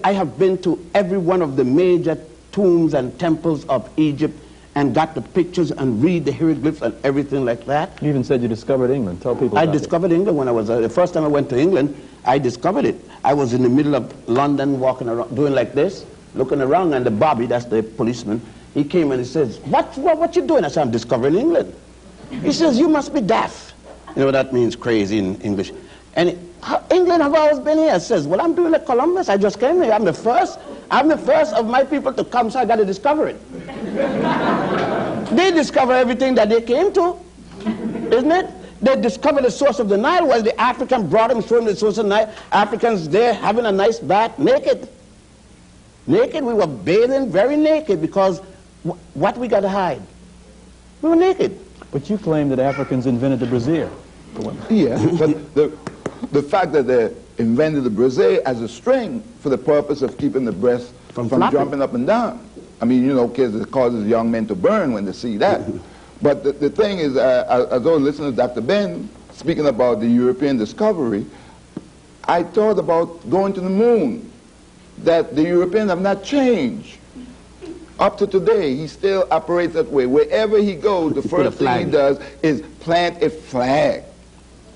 I have been to every one of the major tombs and temples of Egypt and got the pictures and read the hieroglyphs and everything like that. You even said you discovered England. Tell people about I discovered England when I was, the first time I went to England, I discovered it. I was in the middle of London walking around, doing like this, looking around, and the Bobby, that's the policeman, he came and he says, what you doing? I said, I'm discovering England. He says, you must be deaf. You know what that means, crazy in English. And England have always been here. Says, well, I'm doing like Columbus. I just came here. I'm the first of my people to come, so I got to discover it. They discover everything that they came to, isn't it? They discovered the source of the Nile. While the African brought them, showing the source of the Nile. Africans there having a nice bath, naked. Naked, we were bathing very naked because what we got to hide? We were naked. But you claim that Africans invented the brassiere. Yeah, but the fact that they invented the brassiere as a string for the purpose of keeping the breast from jumping up and down. I mean, you know, because it causes young men to burn when they see that. But the thing is, as I was listening to Dr. Ben speaking about the European discovery, I thought about going to the moon, that the Europeans have not changed. Up to today, he still operates that way. Wherever he goes, the first thing he does is plant a flag.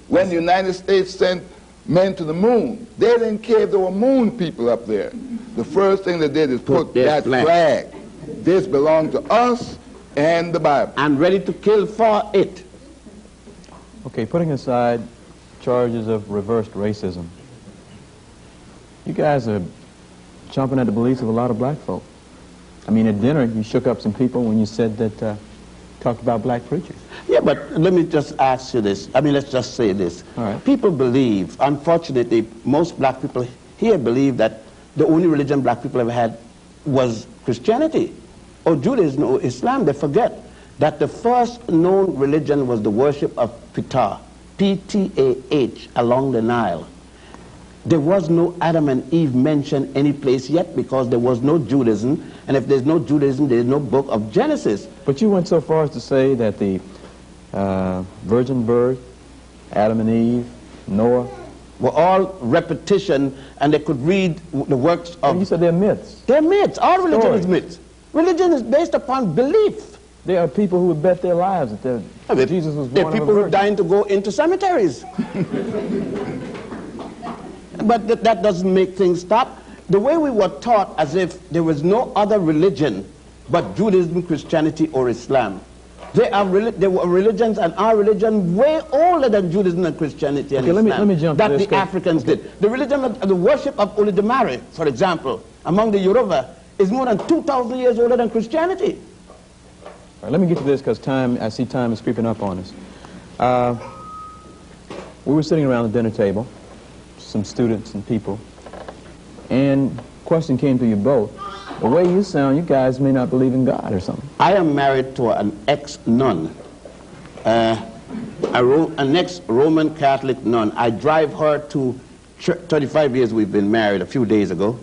When the United States sent men to the moon, they didn't care if there were moon people up there. The first thing they did is put that flag. This belongs to us and the Bible. I'm ready to kill for it. Okay, putting aside charges of reversed racism, you guys are chomping at the beliefs of a lot of black folk. I mean, at dinner, you shook up some people when you said that, talked about black preachers. Yeah, but let me just ask you this. I mean, let's just say this. All right. People believe, unfortunately, most black people here believe that the only religion black people ever had was Christianity or Judaism or Islam. They forget that the first known religion was the worship of Ptah, P-T-A-H, along the Nile. There was no Adam and Eve mentioned any place yet because there was no Judaism, and if there's no Judaism, there's no book of Genesis. But you went so far as to say that the virgin birth, Adam and Eve, Noah, were all repetition, and they could read the works of... you said they're myths. They're myths. All religion is myths. Religion is based upon belief. There are people who would bet their lives that Jesus was born There are people who are dying to go into cemeteries. But that doesn't make things stop. The way we were taught as if there was no other religion but Judaism, Christianity, or Islam. There were religions, and our religion way older than Judaism and Christianity and Islam. Let me jump that to this, the Africans did. The religion of the worship of Olodumare, for example, among the Yoruba, is more than 2,000 years older than Christianity. All right, let me get to this because I see time is creeping up on us. We were sitting around the dinner table, some students and people, and question came to you both. The way you sound, you guys may not believe in God or something. I am married to an ex-nun, an ex-Roman Catholic nun. I drive her to 35 years we've been married a few days ago,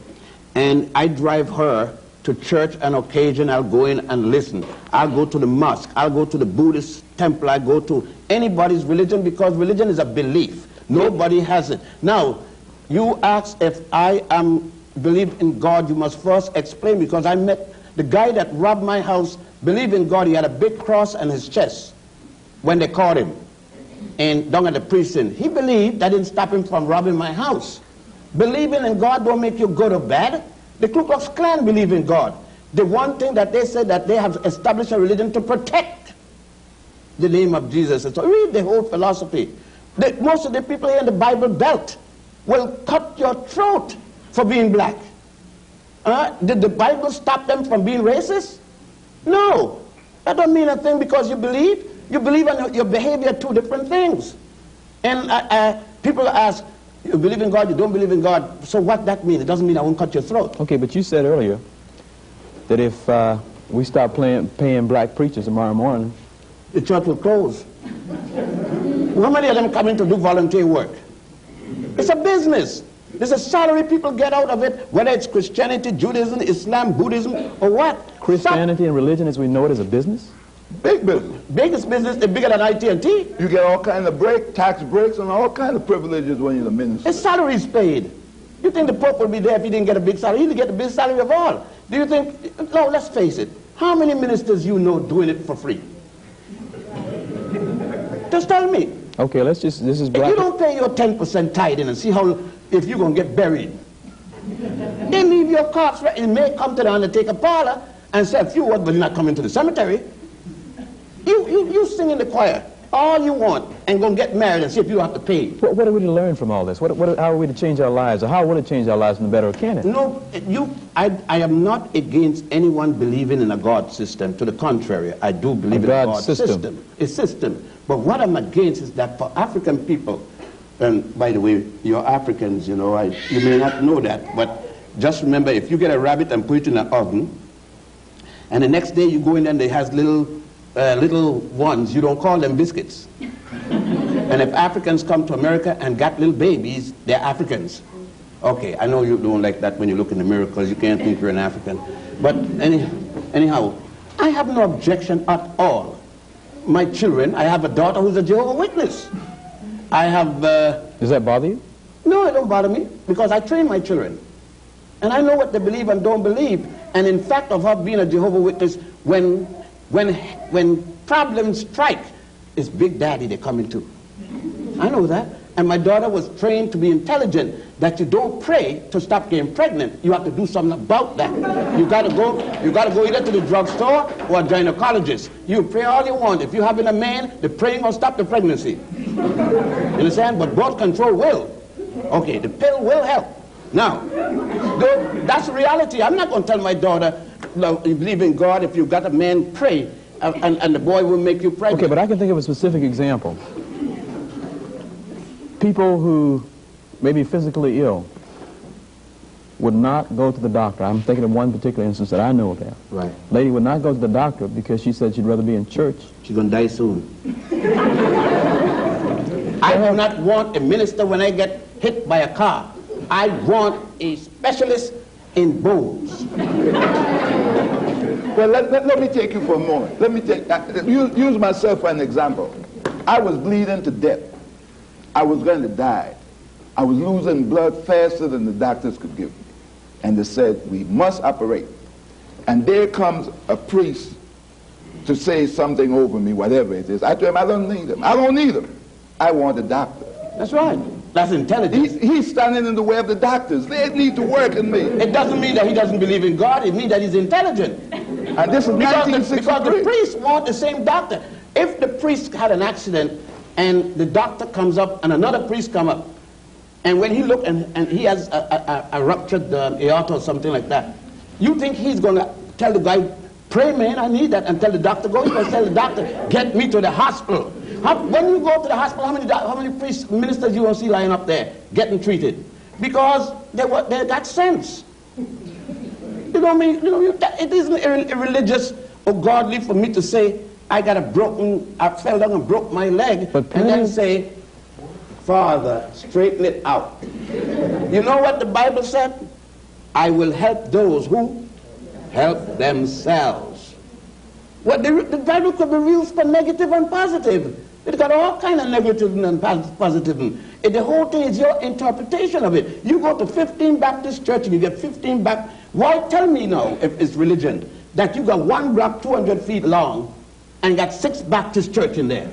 and I drive her to church on occasion. I'll go in and listen. I'll go to the mosque. I'll go to the Buddhist temple. I go to anybody's religion because religion is a belief. Nobody has it. Now, you ask if I believe in God, you must first explain, because I met the guy that robbed my house, believed in God. He had a big cross on his chest when they caught him and down at the precinct. He believed. That didn't stop him from robbing my house. Believing in God don't make you good or bad. The Ku Klux Klan believe in God. The one thing that they said that they have established a religion to protect the name of Jesus. And so read the whole philosophy. Most of the people here in the Bible Belt will cut your throat for being black. Did the Bible stop them from being racist? No. That don't mean a thing because you believe. You believe and your behavior are two different things. And people ask, you believe in God, you don't believe in God. So what that mean? It doesn't mean I won't cut your throat. Okay, but you said earlier that if we stop paying black preachers tomorrow morning, the church will close. How many of them come in to do volunteer work? It's a business. There's a salary people get out of it, whether it's Christianity, Judaism, Islam, Buddhism, or what. Christianity and religion as we know it is a business? Big business. Biggest business, they're bigger than IT&T. You get all kinds of tax breaks, and all kinds of privileges when you're the minister. His salary is paid. You think the Pope would be there if he didn't get a big salary? He'd get the big salary of all. Do you think, no, let's face it. How many ministers you know doing it for free? Just tell me. Okay, this is black. If you don't pay your 10% tithing and see how, if you're going to get buried, they leave your corpse, it may come to the undertaker parlor and say a few words, but you're not coming to the cemetery. You sing in the choir. all you want and go and get married and see if you have to pay. What are we to learn from all this? How are we to change our lives? Or how will it change our lives for the better, or can it? No, I am not against anyone believing in a God system. To the contrary, I do believe in a God system. A system. But what I'm against is that for African people, and by the way, you're Africans, you know, you may not know that, but just remember, if you get a rabbit and put it in an oven, and the next day you go in there and they has little ones, you don't call them biscuits. And if Africans come to America and got little babies, they're Africans. Okay, I know you don't like that when you look in the mirror because you can't think you're an African. But anyhow, I have no objection at all. My children, I have a daughter who's a Jehovah's Witness. I have... Does that bother you? No, it don't bother me because I train my children. And I know what they believe and don't believe. And in fact of her being a Jehovah's Witness, when problems strike, it's Big Daddy they're coming to. I know that. And my daughter was trained to be intelligent, that you don't pray to stop getting pregnant. You have to do something about that. You gotta go either to the drugstore or a gynecologist. You pray all you want. If you're having a man, the praying will stop the pregnancy. You understand? But birth control will. Okay, the pill will help. Now, that's reality. I'm not going to tell my daughter, you believe in God, if you've got a man, pray, and the boy will make you pregnant. Okay, but I can think of a specific example. People who may be physically ill would not go to the doctor. I'm thinking of one particular instance that I know about. Right. Lady would not go to the doctor because she said she'd rather be in church. She's going to die soon. I do not want a minister when I get hit by a car. I want a specialist in bones. Well, let me take you for a moment. Let me use myself for an example. I was bleeding to death. I was going to die. I was losing blood faster than the doctors could give me. And they said, we must operate. And there comes a priest to say something over me, whatever it is. I told him, I don't need him. I don't need him. I want a doctor. That's right. That's intelligence. He's standing in the way of the doctors. They need to work in me. It doesn't mean that he doesn't believe in God. It means that he's intelligent. And this is 1963. Because the priest wants the same doctor. If the priest had an accident and the doctor comes up and another priest come up, and when he look and he has a ruptured aorta or something like that, you think he's going to tell the guy, pray man, I need that, and tell the doctor, go, he's going to tell the doctor, get me to the hospital. When you go to the hospital, how many priests, ministers you will see lying up there getting treated? Because they got sense. You know what I mean? You know, it isn't irreligious or godly for me to say, I fell down and broke my leg, and then say, Father, straighten it out. You know what the Bible said? I will help those who help themselves. Well, the Bible could be used for negative and positive. It's got all kind of negative and positive. The whole thing is your interpretation of it. You go to 15 Baptist church and you get 15 Baptist. Why tell me now, if it's religion, that you got one block 200 feet long and got 6 Baptist church in there?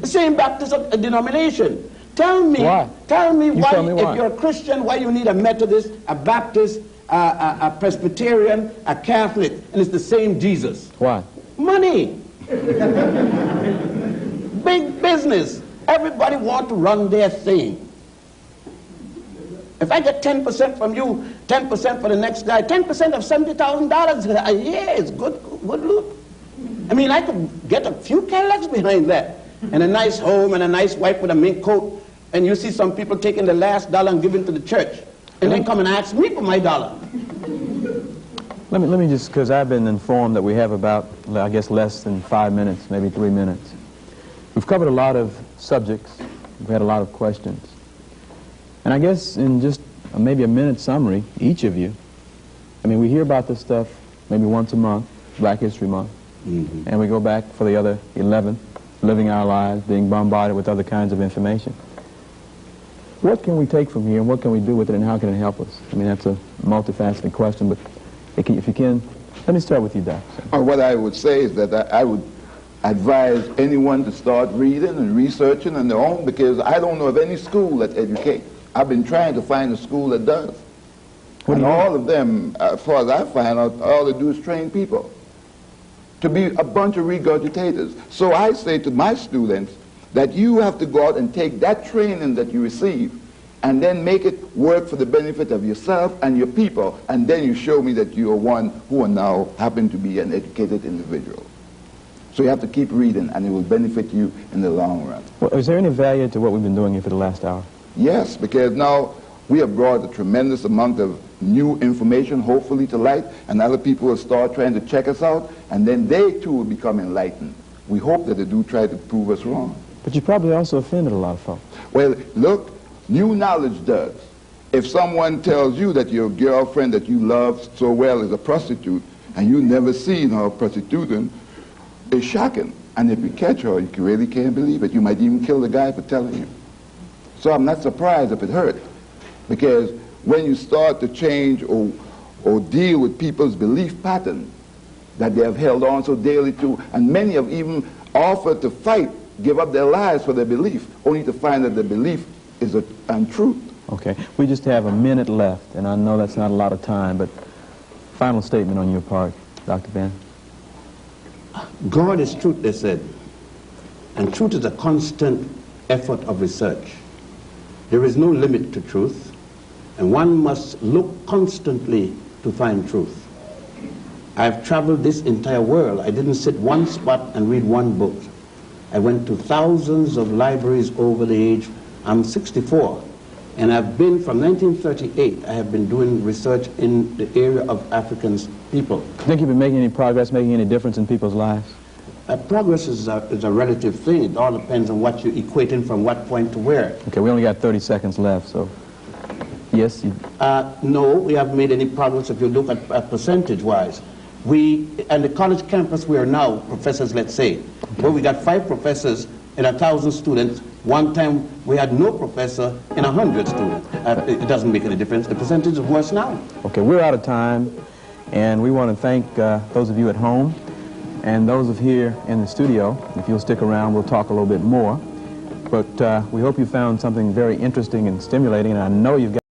The same Baptist denomination. Tell me why, if you're a Christian, why you need a Methodist, a Baptist, a Presbyterian, a Catholic, and it's the same Jesus. Why? Money. Big business. Everybody wants to run their thing. If I get 10% from you, 10% for the next guy, 10% of $70,000 a year is good loot. I mean, I could get a few Cadillacs behind that, and a nice home, and a nice wife with a mink coat, and you see some people taking the last dollar and giving to the church, and then come and ask me for my dollar. Let me just, because I've been informed that we have about, I guess, less than 5 minutes, maybe 3 minutes. We've covered a lot of subjects. We've had a lot of questions. And I guess in just maybe a minute summary, each of you, I mean, we hear about this stuff maybe once a month, Black History Month, and we go back for the other 11, living our lives, being bombarded with other kinds of information. What can we take from here, and what can we do with it, and how can it help us? I mean, that's a multifaceted question, but if you can, let me start with you, Doc. What I would say is that I would advise anyone to start reading and researching on their own, because I don't know of any school that educates. I've been trying to find a school that does. And all of them, as far as I find out, all they do is train people. to be a bunch of regurgitators. So I say to my students that you have to go out and take that training that you receive and then make it work for the benefit of yourself and your people, and then you show me that you are one who are now happen to be an educated individual. So you have to keep reading, and it will benefit you in the long run. Well, is there any value to what we've been doing here for the last hour? Yes, because now we have brought a tremendous amount of new information, hopefully, to light, and other people will start trying to check us out, and then they too will become enlightened. We hope that they do try to prove us wrong. But you probably also offended a lot of folks. Well, look, new knowledge does. If someone tells you that your girlfriend that you love so well is a prostitute, and you never seen her prostituting, it's shocking. And if you catch her, you really can't believe it. You might even kill the guy for telling you. So I'm not surprised if it hurt, because when you start to change or deal with people's belief pattern that they have held on so dearly to, and many have even offered to fight, give up their lives for their belief, only to find that the belief is untruth. Okay, we just have a minute left, and I know that's not a lot of time, but final statement on your part, Dr. Ben. God is truth, they said, and truth is a constant effort of research. There is no limit to truth, and one must look constantly to find truth. I've traveled this entire world. I didn't sit one spot and read one book. I went to thousands of libraries over the age. I'm 64, and I've been, from 1938, I have been doing research in the area of African people. Think you've been making any progress, making any difference in people's lives? Progress is a relative thing. It all depends on what you're equating from what point to where. Okay, we only got 30 seconds left, so yes? No, we haven't made any progress if you look at percentage-wise. And the college campus we are now, professors, let's say, where we got 5 professors in 1,000 students. One time we had no professor in 100 students. It doesn't make any difference. The percentage is worse now. Okay, we're out of time, and we want to thank those of you at home and those of here in the studio. If you'll stick around, we'll talk a little bit more. But we hope you found something very interesting and stimulating, and I know you've got